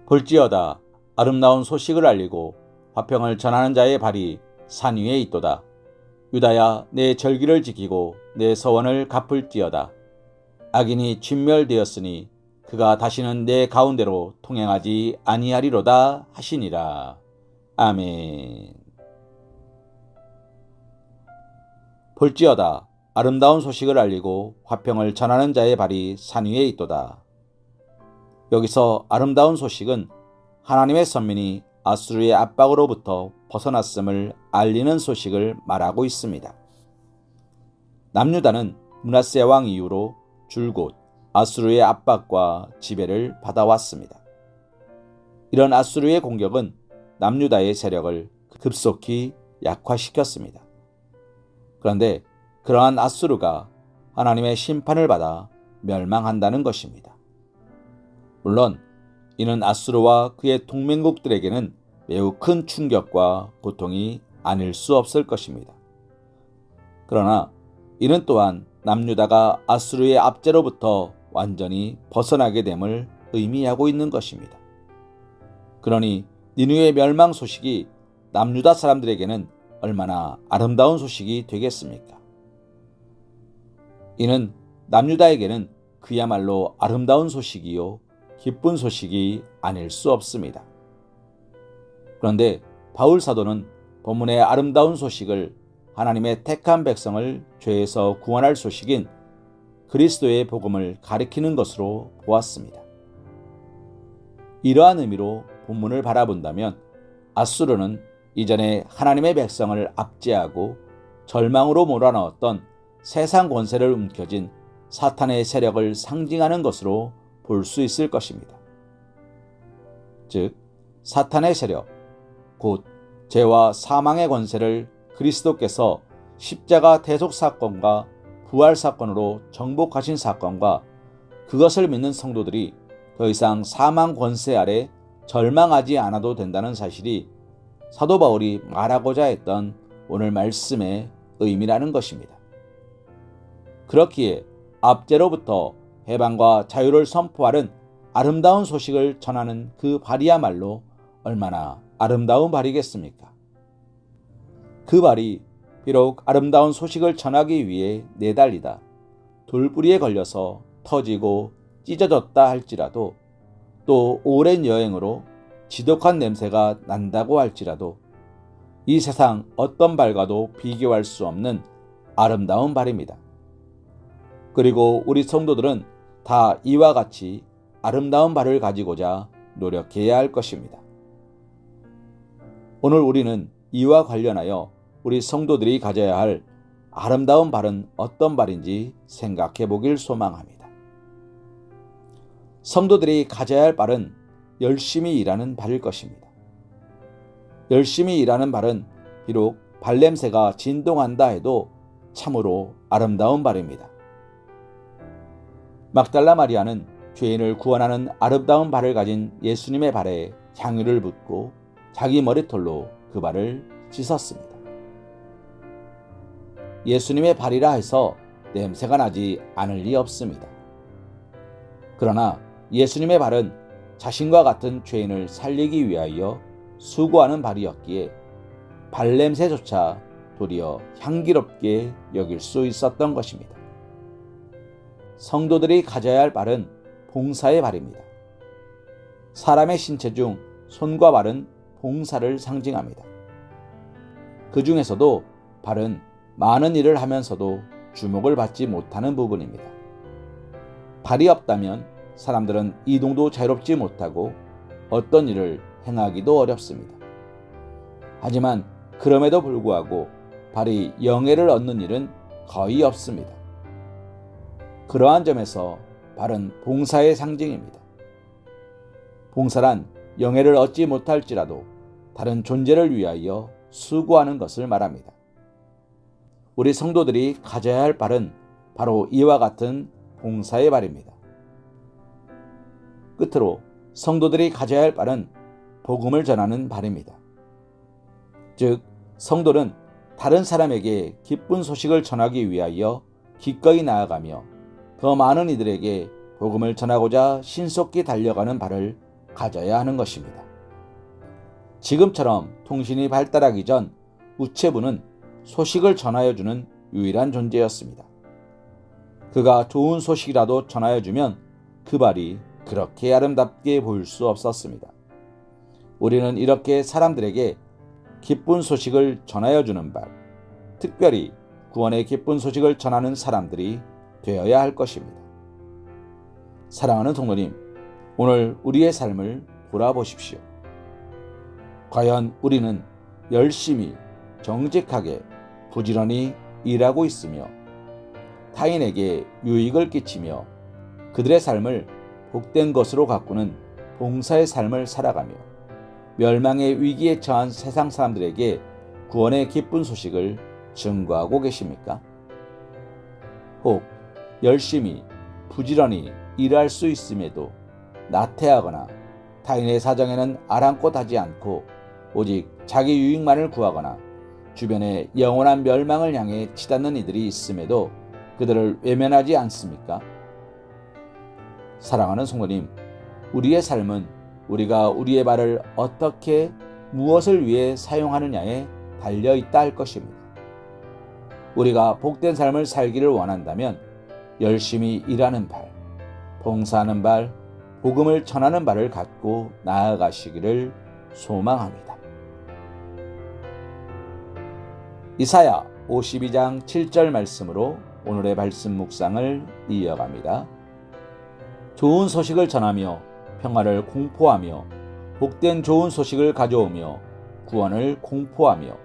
볼지어다 아름다운 소식을 알리고 화평을 전하는 자의 발이 산 위에 있도다. 유다야 내 절기를 지키고 내 서원을 갚을지어다. 악인이 진멸되었으니 그가 다시는 내 가운데로 통행하지 아니하리로다 하시니라. 아멘. 볼지어다 아름다운 소식을 알리고 화평을 전하는 자의 발이 산 위에 있도다. 여기서 아름다운 소식은 하나님의 선민이 아수르의 압박으로부터 벗어났음을 알리는 소식을 말하고 있습니다. 남유다는 므낫세 왕 이후로 줄곧 아수르의 압박과 지배를 받아왔습니다. 이런 아수르의 공격은 남유다의 세력을 급속히 약화시켰습니다. 그런데 그러한 아수르가 하나님의 심판을 받아 멸망한다는 것입니다. 물론 이는 아수르와 그의 동맹국들에게는 매우 큰 충격과 고통이 아닐 수 없을 것입니다. 그러나 이는 또한 남유다가 아수르의 압제로부터 완전히 벗어나게 됨을 의미하고 있는 것입니다. 그러니 니느웨의 멸망 소식이 남유다 사람들에게는 얼마나 아름다운 소식이 되겠습니까? 이는 남유다에게는 그야말로 아름다운 소식이요 기쁜 소식이 아닐 수 없습니다. 그런데 바울 사도는 본문의 아름다운 소식을 하나님의 택한 백성을 죄에서 구원할 소식인 그리스도의 복음을 가리키는 것으로 보았습니다. 이러한 의미로 본문을 바라본다면 아수르는 이전에 하나님의 백성을 압제하고 절망으로 몰아넣었던 세상 권세를 움켜쥔 사탄의 세력을 상징하는 것으로 볼 수 있을 것입니다. 즉 사탄의 세력, 곧 죄와 사망의 권세를 그리스도께서 십자가 대속 사건과 부활 사건으로 정복하신 사건과 그것을 믿는 성도들이 더 이상 사망 권세 아래 절망하지 않아도 된다는 사실이 사도 바울이 말하고자 했던 오늘 말씀의 의미라는 것입니다. 그렇기에 압제로부터 해방과 자유를 선포하는 아름다운 소식을 전하는 그 발이야말로 얼마나 아름다운 발이겠습니까? 그 발이 비록 아름다운 소식을 전하기 위해 내달리다 돌부리에 걸려서 터지고 찢어졌다 할지라도 또 오랜 여행으로 지독한 냄새가 난다고 할지라도 이 세상 어떤 발과도 비교할 수 없는 아름다운 발입니다. 그리고 우리 성도들은 다 이와 같이 아름다운 발을 가지고자 노력해야 할 것입니다. 오늘 우리는 이와 관련하여 우리 성도들이 가져야 할 아름다운 발은 어떤 발인지 생각해 보길 소망합니다. 성도들이 가져야 할 발은 열심히 일하는 발일 것입니다. 열심히 일하는 발은 비록 발냄새가 진동한다 해도 참으로 아름다운 발입니다. 막달라 마리아는 죄인을 구원하는 아름다운 발을 가진 예수님의 발에 향유를 붓고 자기 머리털로 그 발을 씻었습니다. 예수님의 발이라 해서 냄새가 나지 않을 리 없습니다. 그러나 예수님의 발은 자신과 같은 죄인을 살리기 위하여 수고하는 발이었기에 발냄새조차 도리어 향기롭게 여길 수 있었던 것입니다. 성도들이 가져야 할 발은 봉사의 발입니다. 사람의 신체 중 손과 발은 봉사를 상징합니다. 그 중에서도 발은 많은 일을 하면서도 주목을 받지 못하는 부분입니다. 발이 없다면 사람들은 이동도 자유롭지 못하고 어떤 일을 행하기도 어렵습니다. 하지만 그럼에도 불구하고 발이 영예를 얻는 일은 거의 없습니다. 그러한 점에서 발은 봉사의 상징입니다. 봉사란 영예를 얻지 못할지라도 다른 존재를 위하여 수고하는 것을 말합니다. 우리 성도들이 가져야 할 발은 바로 이와 같은 봉사의 발입니다. 끝으로 성도들이 가져야 할 발은 복음을 전하는 발입니다. 즉, 성도는 다른 사람에게 기쁜 소식을 전하기 위하여 기꺼이 나아가며 더 많은 이들에게 복음을 전하고자 신속히 달려가는 발을 가져야 하는 것입니다. 지금처럼 통신이 발달하기 전 우체부는 소식을 전하여주는 유일한 존재였습니다. 그가 좋은 소식이라도 전하여주면 그 발이 그렇게 아름답게 보일 수 없었습니다. 우리는 이렇게 사람들에게 기쁜 소식을 전하여주는 발, 특별히 구원의 기쁜 소식을 전하는 사람들이 되어야 할 것입니다. 사랑하는 동료님, 오늘 우리의 삶을 돌아보십시오. 과연 우리는 열심히, 정직하게, 부지런히 일하고 있으며 타인에게 유익을 끼치며 그들의 삶을 복된 것으로 가꾸는 봉사의 삶을 살아가며 멸망의 위기에 처한 세상 사람들에게 구원의 기쁜 소식을 증거하고 계십니까? 혹 열심히 부지런히 일할 수 있음에도 나태하거나 타인의 사정에는 아랑곳하지 않고 오직 자기 유익만을 구하거나 주변의 영원한 멸망을 향해 치닫는 이들이 있음에도 그들을 외면하지 않습니까? 사랑하는 성도님, 우리의 삶은 우리가 우리의 발을 어떻게 무엇을 위해 사용하느냐에 달려있다 할 것입니다. 우리가 복된 삶을 살기를 원한다면 열심히 일하는 발, 봉사하는 발, 복음을 전하는 발을 갖고 나아가시기를 소망합니다. 이사야 52장 7절 말씀으로 오늘의 말씀 묵상을 이어갑니다. 좋은 소식을 전하며 평화를 공포하며 복된 좋은 소식을 가져오며 구원을 공포하며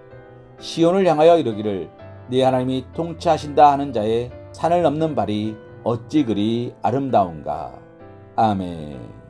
시온을 향하여 이르기를 네 하나님이 통치하신다 하는 자의 산을 넘는 발이 어찌 그리 아름다운가. 아멘.